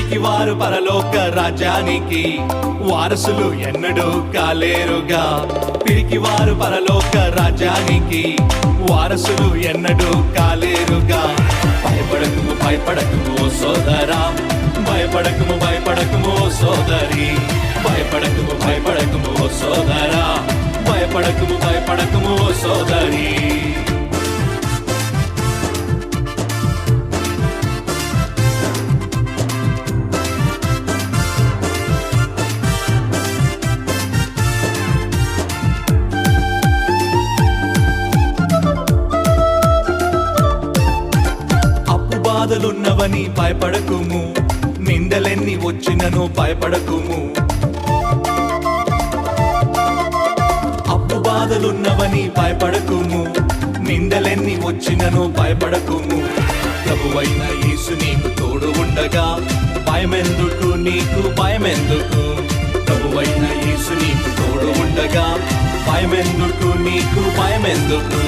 పిరికివారు పరలోక రాజ్యానికి వారసులు ఎన్నడూ కాలేరుగా. పిరికివారు పరలోక రాజ్యానికి వారసులు ఎన్నడూ కాలేరుగా. భయపడకుము భయపడకుము ఓ సోదరా, భయపడకుము భయపడకుము ఓ సోదరి, భయపడకుము భయపడకుము ఓ సోదరా, భయపడకుము భయపడకుము ఓ సోదరి. బాధలున్నవని భయపడకుము, నిందలెన్ని వచ్చినను భయపడకుము. అప్పు బాధలున్నవని భయపడకుము, నిందలెన్ని వచ్చినను భయపడకుము. ప్రభువైన యేసు నీకు తోడు ఉండగా భయమెందుకు నీకు భయమెందుకు. ప్రభువైన యేసు నీకు తోడు ఉండగా భయమెందుకు నీకు భయమెందుకు.